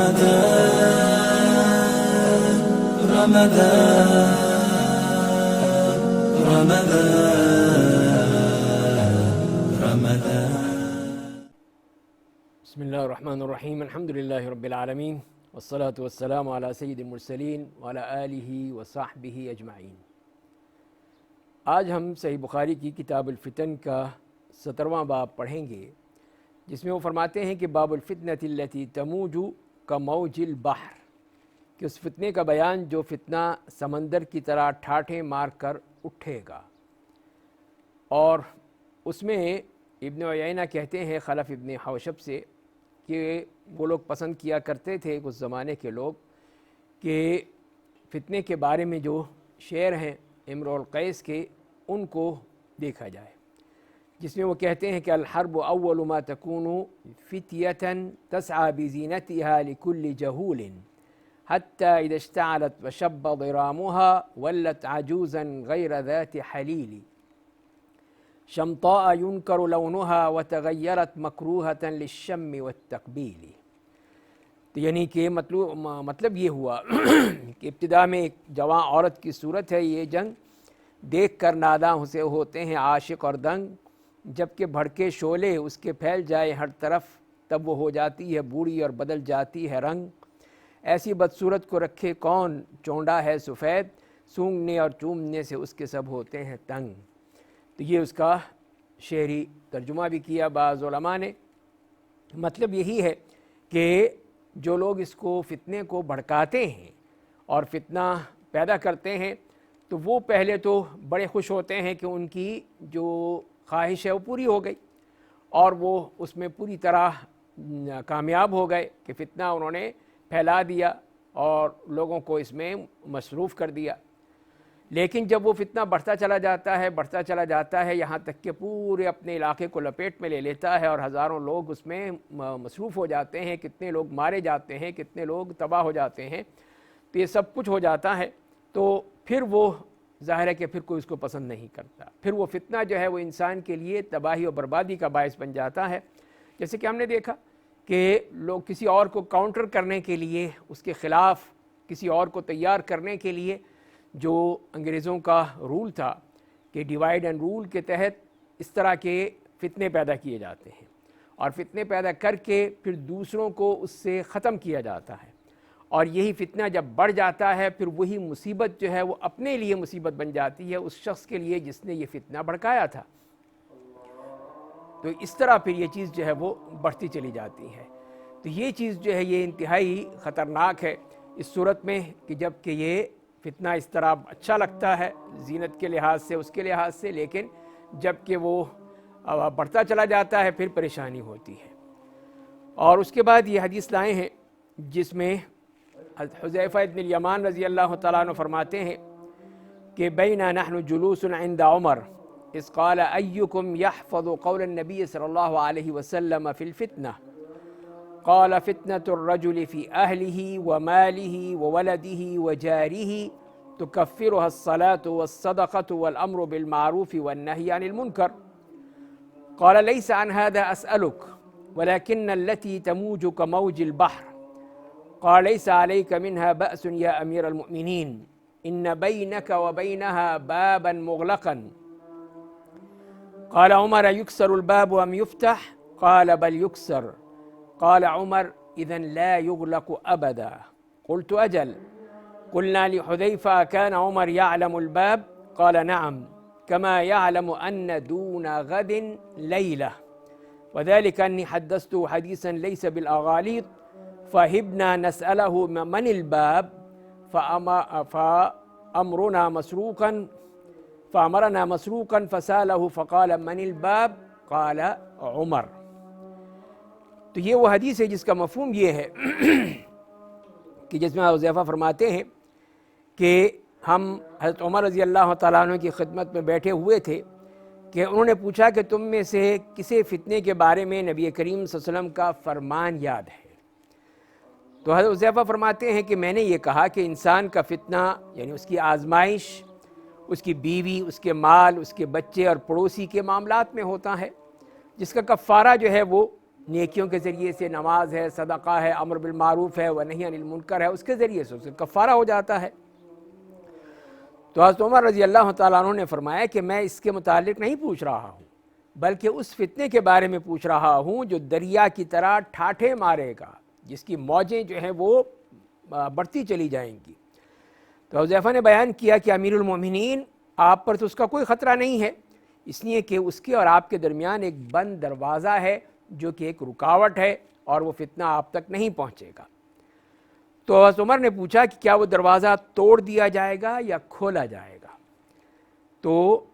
بسم اللہ الرحمن الرحیم، الحمد للہ رب العالمین، والصلاة والسلام علی سید المرسلین وعلی آلہ وصحبہ اجمعین۔ آج ہم صحیح بخاری کی کتاب الفتن کا 17واں باب پڑھیں گے، جس میں وہ فرماتے ہیں کہ باب الفتنۃ التی تموج کموج البحر، کہ اس فتنے کا بیان جو فتنہ سمندر کی طرح ٹھاٹھیں مار کر اٹھے گا۔ اور اس میں ابن عیینہ کہتے ہیں خلف ابن حوشب سے کہ وہ لوگ پسند کیا کرتے تھے اس زمانے کے لوگ کہ فتنے کے بارے میں جو شعر ہیں امرؤ القیس کے ان کو دیکھا جائے، جس میں وہ کہتے ہیں کہ الحرب اول ما تکون فتیۃ تسعى بزینتها لكل جہول حتی اذا اشتعلت وشب ضرامها ولت عجوزا غیر ذات حلیل شمطاء ينكر لونها وتغيرت مكروهة للشم والتقبيل۔ تو یعنی کہ مطلب یہ ہوا کہ ابتدا میں ایک جوان عورت کی صورت ہے یہ جنگ، دیکھ کر ناداں سے ہوتے ہیں عاشق اور دنگ، جب کہ بھڑکے شعلے اس کے پھیل جائے ہر طرف، تب وہ ہو جاتی ہے بوڑھی اور بدل جاتی ہے رنگ۔ ایسی بدصورت کو رکھے کون چونڈا ہے سفید، سونگھنے اور چومنے سے اس کے سب ہوتے ہیں تنگ۔ تو یہ اس کا شعری ترجمہ بھی کیا بعض علماء نے۔ مطلب یہی ہے کہ جو لوگ اس کو فتنے کو بھڑکاتے ہیں اور فتنہ پیدا کرتے ہیں تو وہ پہلے تو بڑے خوش ہوتے ہیں کہ ان کی جو خواہش ہے وہ پوری ہو گئی، اور وہ اس میں پوری طرح کامیاب ہو گئے کہ فتنہ انہوں نے پھیلا دیا اور لوگوں کو اس میں مصروف کر دیا۔ لیکن جب وہ فتنہ بڑھتا چلا جاتا ہے یہاں تک کہ پورے اپنے علاقے کو لپیٹ میں لے لیتا ہے اور ہزاروں لوگ اس میں مصروف ہو جاتے ہیں، کتنے لوگ مارے جاتے ہیں، کتنے لوگ تباہ ہو جاتے ہیں، تو یہ سب کچھ ہو جاتا ہے، تو پھر وہ ظاہر ہے کہ پھر کوئی اس کو پسند نہیں کرتا، پھر وہ فتنہ جو ہے وہ انسان کے لیے تباہی اور بربادی کا باعث بن جاتا ہے۔ جیسے کہ ہم نے دیکھا کہ لوگ کسی اور کو کاؤنٹر کرنے کے لیے، اس کے خلاف کسی اور کو تیار کرنے کے لیے، جو انگریزوں کا رول تھا کہ ڈیوائیڈ اینڈ رول کے تحت اس طرح کے فتنے پیدا کیے جاتے ہیں، اور فتنے پیدا کر کے پھر دوسروں کو اس سے ختم کیا جاتا ہے، اور یہی فتنہ جب بڑھ جاتا ہے پھر وہی مصیبت جو ہے وہ اپنے لیے مصیبت بن جاتی ہے اس شخص کے لیے جس نے یہ فتنہ بھڑکایا تھا۔ تو اس طرح پھر یہ چیز جو ہے وہ بڑھتی چلی جاتی ہے۔ تو یہ چیز جو ہے یہ انتہائی خطرناک ہے اس صورت میں کہ جب کہ یہ فتنہ اس طرح اچھا لگتا ہے زینت کے لحاظ سے، اس کے لحاظ سے، لیکن جب کہ وہ بڑھتا چلا جاتا ہے پھر پریشانی ہوتی ہے۔ اور اس کے بعد یہ حدیث لائے ہیں جس میں حذیفہ ابن الیمان رضی اللہ تعالیٰ عنہ فرماتے ہیں کہ بینا نحن جلوس عند عمر اذ قال ایکم یحفظ قول النبی صلی اللہ علیہ وسلم فی الفتنہ قال فتنة الرجل في أهله وماله وولده وجاره تكفرها الصلاة والصدقة والأمر بالمعروف والنهي عن المنكر قال ليس عن هذا أسألك ولكن التي تموج كموج البحر قال ليس عليك منها بأس يا أمير المؤمنين إن بينك وبينها بابا مغلقا قال عمر يكسر الباب أم يفتح قال بل يكسر قال عمر إذن لا يغلق أبدا قلت أجل قلنا لحذيفة كان عمر يعلم الباب قال نعم كما يعلم أن دون غد ليلة وذلك أني حدثته حديثا ليس بالأغاليط فهبنا نسأله من الباب فأمرنا مسروقا فسأله فقال من الباب قال عمر۔ تو یہ وہ حدیث ہے جس کا مفہوم یہ ہے کہ جس میں حذیفہ فرماتے ہیں کہ ہم حضرت عمر رضی اللہ تعالیٰ عنہ کی خدمت میں بیٹھے ہوئے تھے کہ انہوں نے پوچھا کہ تم میں سے کسی فتنے کے بارے میں نبی کریم صلی اللہ علیہ وسلم کا فرمان یاد ہے؟ تو حضرت حذیفہ فرماتے ہیں کہ میں نے یہ کہا کہ انسان کا فتنہ یعنی اس کی آزمائش اس کی بیوی، اس کے مال، اس کے بچے اور پڑوسی کے معاملات میں ہوتا ہے، جس کا کفارہ جو ہے وہ نیکیوں کے ذریعے سے، نماز ہے، صدقہ ہے، امر بالمعروف ہے ونہی عن المنکر ہے، اس کے ذریعے سے اسے کفارہ ہو جاتا ہے۔ تو حضرت عمر رضی اللہ تعالیٰ عنہ نے فرمایا کہ میں اس کے متعلق نہیں پوچھ رہا ہوں، بلکہ اس فتنے کے بارے میں پوچھ رہا ہوں جو دریا کی طرح ٹھاٹھے مارے گا، جس کی موجیں جو ہیں وہ بڑھتی چلی جائیں گی۔ تو حذیفہ نے بیان کیا کہ امیر المومنین آپ پر تو اس کا کوئی خطرہ نہیں ہے، اس لیے کہ اس کے اور آپ کے درمیان ایک بند دروازہ ہے جو کہ ایک رکاوٹ ہے، اور وہ فتنہ آپ تک نہیں پہنچے گا۔ تو حضرت عمر نے پوچھا کہ کیا وہ دروازہ توڑ دیا جائے گا یا کھولا جائے گا؟ تو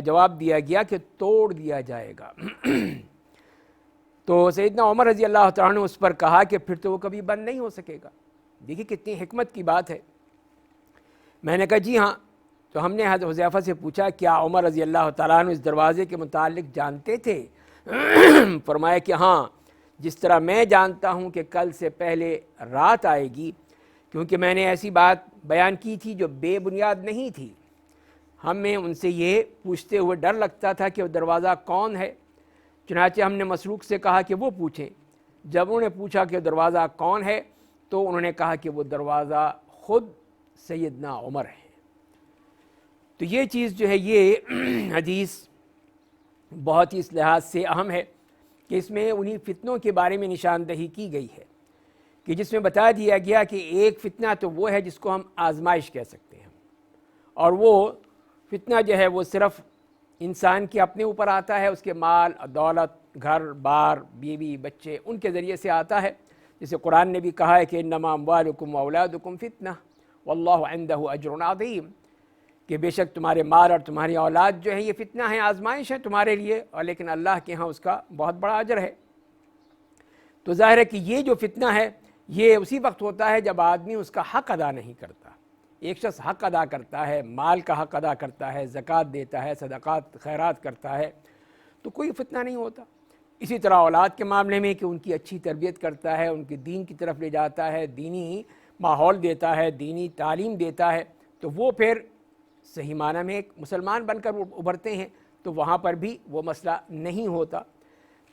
جواب دیا گیا کہ توڑ دیا جائے گا۔ تو سیدنا عمر رضی اللہ تعالیٰ نے اس پر کہا کہ پھر تو وہ کبھی بند نہیں ہو سکے گا۔ دیکھیے کتنی حکمت کی بات ہے۔ میں نے کہا جی ہاں۔ تو ہم نے حضرت حذیفہ سے پوچھا کیا عمر رضی اللہ تعالیٰ عنہ اس دروازے کے متعلق جانتے تھے؟ فرمایا کہ ہاں، جس طرح میں جانتا ہوں کہ کل سے پہلے رات آئے گی، کیونکہ میں نے ایسی بات بیان کی تھی جو بے بنیاد نہیں تھی۔ ہمیں ان سے یہ پوچھتے ہوئے ڈر لگتا تھا کہ وہ دروازہ کون ہے، چنانچہ ہم نے مسروق سے کہا کہ وہ پوچھیں۔ جب انہوں نے پوچھا کہ دروازہ کون ہے تو انہوں نے کہا کہ وہ دروازہ خود سیدنا عمر ہے۔ تو یہ چیز جو ہے، یہ حدیث بہت ہی اس لحاظ سے اہم ہے کہ اس میں انہی فتنوں کے بارے میں نشاندہی کی گئی ہے، کہ جس میں بتا دیا گیا کہ ایک فتنہ تو وہ ہے جس کو ہم آزمائش کہہ سکتے ہیں، اور وہ فتنہ جو ہے وہ صرف انسان کے اپنے اوپر آتا ہے، اس کے مال، دولت، گھر بار، بیوی، بچے، ان کے ذریعے سے آتا ہے۔ جیسے قرآن نے بھی کہا ہے کہ انما اموالکم واولادکم فتنہ واللہ عندہ اجر عظیم، کہ بے شک تمہارے مال اور تمہاری اولاد جو ہے یہ فتنہ ہے، آزمائش ہے تمہارے لیے، اور لیکن اللہ کے ہاں اس کا بہت بڑا اجر ہے۔ تو ظاہر ہے کہ یہ جو فتنہ ہے یہ اسی وقت ہوتا ہے جب آدمی اس کا حق ادا نہیں کرتا۔ ایک شخص حق ادا کرتا ہے، مال کا حق ادا کرتا ہے، زکوٰۃ دیتا ہے، صدقات خیرات کرتا ہے، تو کوئی فتنہ نہیں ہوتا۔ اسی طرح اولاد کے معاملے میں کہ ان کی اچھی تربیت کرتا ہے، ان کی دین کی طرف لے جاتا ہے، دینی ماحول دیتا ہے، دینی تعلیم دیتا ہے، تو وہ پھر صحیح معنی میں ایک مسلمان بن کر ابھرتے ہیں، تو وہاں پر بھی وہ مسئلہ نہیں ہوتا۔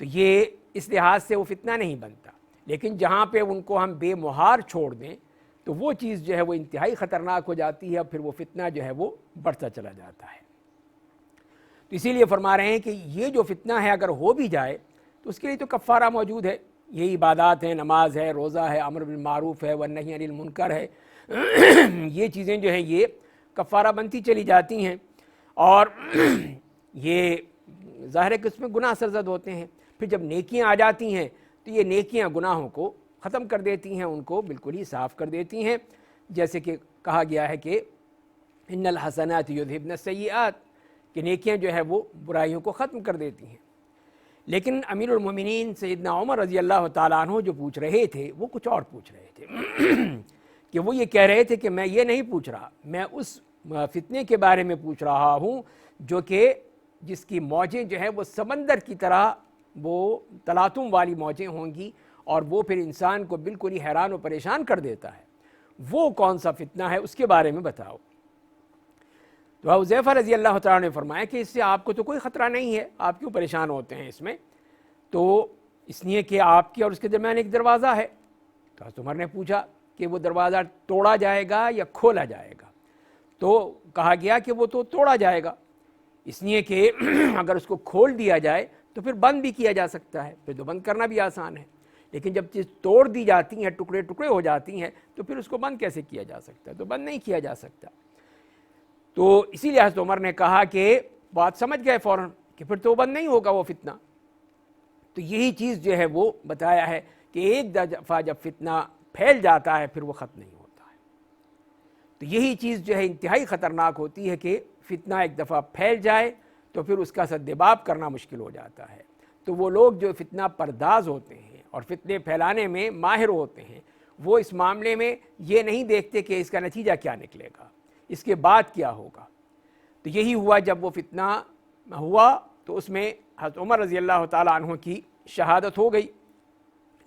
تو یہ اس لحاظ سے وہ فتنہ نہیں بنتا۔ لیکن جہاں پہ ان کو ہم بے مہار چھوڑ دیں تو وہ چیز جو ہے وہ انتہائی خطرناک ہو جاتی ہے، پھر وہ فتنہ جو ہے وہ بڑھتا چلا جاتا ہے۔ تو اسی لیے فرما رہے ہیں کہ یہ جو فتنہ ہے اگر ہو بھی جائے تو اس کے لیے تو کفارہ موجود ہے، یہی عبادات ہیں، نماز ہے، روزہ ہے، امر بالمعروف ہے ونہی عن المنکر ہے۔ یہ چیزیں جو ہیں یہ کفارہ بنتی چلی جاتی ہیں، اور یہ ظاہر ہے کہ اس میں گناہ سرزد ہوتے ہیں۔ پھر جب نیکیاں آ جاتی ہیں تو یہ نیکیاں گناہوں کو ختم کر دیتی ہیں، ان کو بالکل ہی صاف کر دیتی ہیں، جیسے کہ کہا گیا ہے کہ ان الحسنات یذہبن السیئات، کہ نیکیاں جو ہے وہ برائیوں کو ختم کر دیتی ہیں۔ لیکن امیر المومنین سیدنا عمر رضی اللہ تعالیٰ عنہ جو پوچھ رہے تھے وہ کچھ اور پوچھ رہے تھے، کہ وہ یہ کہہ رہے تھے کہ میں یہ نہیں پوچھ رہا، میں اس فتنے کے بارے میں پوچھ رہا ہوں جو کہ جس کی موجیں جو ہے وہ سمندر کی طرح وہ تلاطم والی موجیں ہوں گی، اور وہ پھر انسان کو بالکل ہی حیران و پریشان کر دیتا ہے۔ وہ کون سا فتنہ ہے اس کے بارے میں بتاؤ۔ تو حذیفہ رضی اللہ تعالیٰ نے فرمایا کہ اس سے آپ کو تو کوئی خطرہ نہیں ہے، آپ کیوں پریشان ہوتے ہیں اس میں؟ تو اس لیے کہ آپ کے اور اس کے درمیان ایک دروازہ ہے۔ تو حضرت عمر نے پوچھا کہ وہ دروازہ توڑا جائے گا یا کھولا جائے گا؟ تو کہا گیا کہ وہ تو توڑا جائے گا، اس لیے کہ اگر اس کو کھول دیا جائے تو پھر بند بھی کیا جا سکتا ہے، پھر تو بند کرنا بھی آسان ہے، لیکن جب چیز توڑ دی جاتی ہیں، ٹکڑے ٹکڑے ہو جاتی ہیں، تو پھر اس کو بند کیسے کیا جا سکتا ہے؟ تو بند نہیں کیا جا سکتا۔ تو اسی لیے حضرت عمر نے کہا کہ بات سمجھ گئے فوراً کہ پھر تو بند نہیں ہوگا وہ فتنہ۔ تو یہی چیز جو ہے وہ بتایا ہے کہ ایک دفعہ جب فتنہ پھیل جاتا ہے پھر وہ ختم نہیں ہوتا ہے۔ تو یہی چیز جو ہے انتہائی خطرناک ہوتی ہے کہ فتنہ ایک دفعہ پھیل جائے تو پھر اس کا سدباب کرنا مشکل ہو جاتا ہے۔ تو وہ لوگ جو فتنہ پرداز ہوتے ہیں اور فتنے پھیلانے میں ماہر ہوتے ہیں، وہ اس معاملے میں یہ نہیں دیکھتے کہ اس کا نتیجہ کیا نکلے گا، اس کے بعد کیا ہوگا۔ تو یہی ہوا جب وہ فتنہ ہوا تو اس میں حضرت عمر رضی اللہ تعالیٰ عنہ کی شہادت ہو گئی،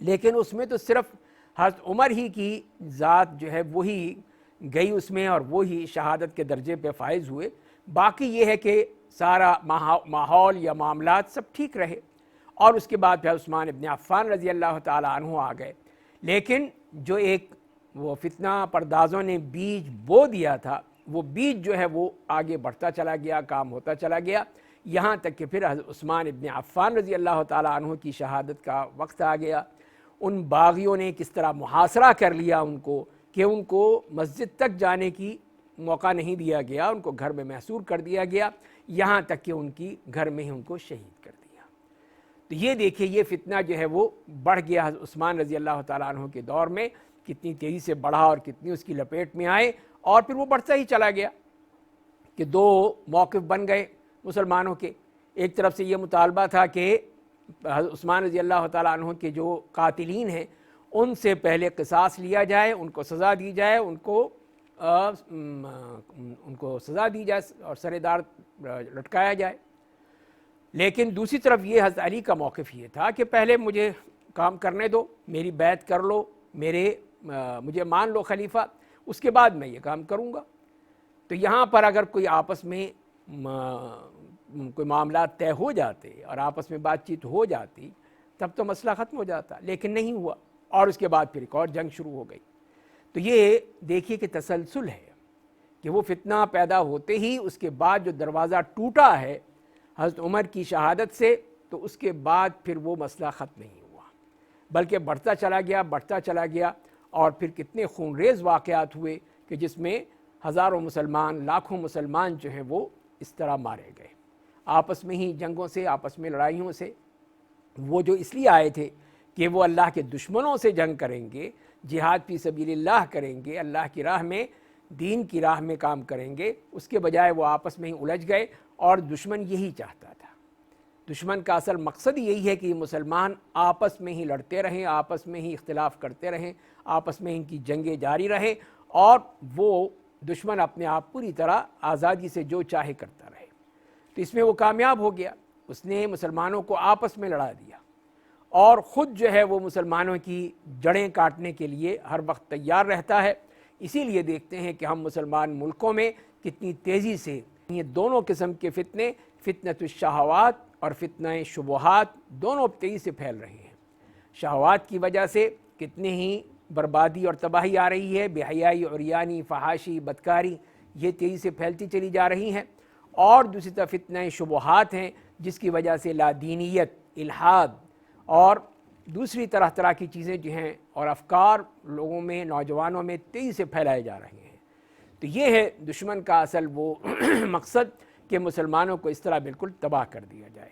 لیکن اس میں تو صرف حضرت عمر ہی کی ذات جو ہے وہی گئی اس میں، اور وہی شہادت کے درجے پہ فائز ہوئے۔ باقی یہ ہے کہ سارا ماحول یا معاملات سب ٹھیک رہے، اور اس کے بعد پھر عثمان ابن عفان رضی اللہ تعالیٰ عنہ آ گئے۔ لیکن جو ایک وہ فتنہ پردازوں نے بیج بو دیا تھا، وہ بیج جو ہے وہ آگے بڑھتا چلا گیا، کام ہوتا چلا گیا، یہاں تک کہ پھر حضرت عثمان ابن عفان رضی اللہ تعالیٰ عنہ کی شہادت کا وقت آ گیا۔ ان باغیوں نے کس طرح محاصرہ کر لیا ان کو کہ ان کو مسجد تک جانے کی موقع نہیں دیا گیا، ان کو گھر میں محصور کر دیا گیا، یہاں تک کہ ان کی گھر میں ہی ان کو شہید کر دیا۔ تو یہ دیکھیں یہ فتنہ جو ہے وہ بڑھ گیا حضرت عثمان رضی اللہ تعالیٰ عنہ کے دور میں، کتنی تیزی سے بڑھا اور کتنی اس کی لپیٹ میں آئے، اور پھر وہ بڑھتا ہی چلا گیا کہ دو موقف بن گئے مسلمانوں کے۔ ایک طرف سے یہ مطالبہ تھا کہ حضرت عثمان رضی اللہ تعالیٰ عنہ کے جو قاتلین ہیں ان سے پہلے قصاص لیا جائے، ان کو سزا دی جائے، ان کو سزا دی جائے اور سر دار لٹکایا جائے۔ لیکن دوسری طرف یہ حضرت علی کا موقف یہ تھا کہ پہلے مجھے کام کرنے دو، میری بیعت کر لو، مجھے مان لو خلیفہ، اس کے بعد میں یہ کام کروں گا۔ تو یہاں پر اگر کوئی آپس میں کوئی معاملات طے ہو جاتے اور آپس میں بات چیت ہو جاتی تب تو مسئلہ ختم ہو جاتا، لیکن نہیں ہوا، اور اس کے بعد پھر ایک اور جنگ شروع ہو گئی۔ تو یہ دیکھیے کہ تسلسل ہے کہ وہ فتنہ پیدا ہوتے ہی اس کے بعد جو دروازہ ٹوٹا ہے حضرت عمر کی شہادت سے، تو اس کے بعد پھر وہ مسئلہ ختم نہیں ہوا، بلکہ بڑھتا چلا گیا، اور پھر کتنے خونریز واقعات ہوئے کہ جس میں ہزاروں مسلمان، لاکھوں مسلمان جو ہیں وہ اس طرح مارے گئے، آپس میں ہی جنگوں سے، آپس میں لڑائیوں سے۔ وہ جو اس لیے آئے تھے کہ وہ اللہ کے دشمنوں سے جنگ کریں گے، جہاد فی سبیل اللہ کریں گے، اللہ کی راہ میں، دین کی راہ میں کام کریں گے، اس کے بجائے وہ آپس میں ہی الجھ گئے، اور دشمن یہی چاہتا تھا۔ دشمن کا اصل مقصد یہی ہے کہ مسلمان آپس میں ہی لڑتے رہیں، آپس میں ہی اختلاف کرتے رہیں، آپس میں ان کی جنگیں جاری رہیں، اور وہ دشمن اپنے آپ پوری طرح آزادی سے جو چاہے کرتا رہے۔ تو اس میں وہ کامیاب ہو گیا، اس نے مسلمانوں کو آپس میں لڑا دیا، اور خود جو ہے وہ مسلمانوں کی جڑیں کاٹنے کے لیے ہر وقت تیار رہتا ہے۔ اسی لیے دیکھتے ہیں کہ ہم مسلمان ملکوں میں کتنی تیزی سے یہ دونوں قسم کے فتنے، فتنۃ الشہوات اور فتنہ شبہات، دونوں تیزی سے پھیل رہے ہیں۔ شہوات کی وجہ سے کتنے ہی بربادی اور تباہی آ رہی ہے، بے حیائی، عریانی، فحاشی، بدکاری، یہ تیزی سے پھیلتی چلی جا رہی ہیں، اور دوسری طرف فتنہ شبہات ہیں جس کی وجہ سے لادینیت، الحاد اور دوسری طرح کی چیزیں جو ہیں اور افکار لوگوں میں، نوجوانوں میں تیزی سے پھیلائے جا رہے ہیں۔ تو یہ ہے دشمن کا اصل وہ مقصد کہ مسلمانوں کو اس طرح بالکل تباہ کر دیا جائے۔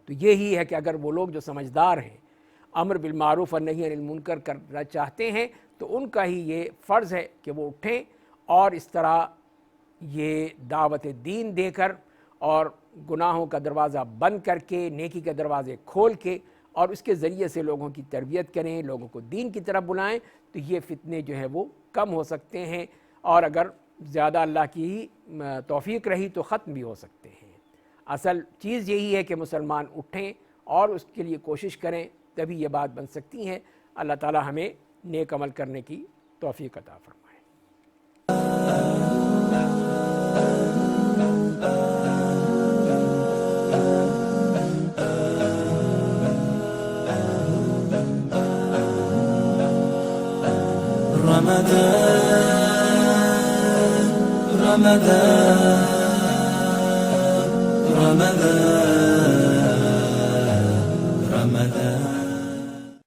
تو یہی ہے کہ اگر وہ لوگ جو سمجھدار ہیں، امر بالمعروف اور نہی عن المنکر کرنا چاہتے ہیں، تو ان کا ہی یہ فرض ہے کہ وہ اٹھیں اور اس طرح یہ دعوت دین دے کر اور گناہوں کا دروازہ بند کر کے نیکی کے دروازے کھول کے اور اس کے ذریعے سے لوگوں کی تربیت کریں، لوگوں کو دین کی طرف بلائیں، تو یہ فتنے جو ہیں وہ کم ہو سکتے ہیں، اور اگر زیادہ اللہ کی توفیق رہی تو ختم بھی ہو سکتے ہیں۔ اصل چیز یہی ہے کہ مسلمان اٹھیں اور اس کے لیے کوشش کریں، تبھی یہ بات بن سکتی ہیں۔ اللہ تعالی ہمیں نیک عمل کرنے کی توفیق عطا فرمائے۔ رمضان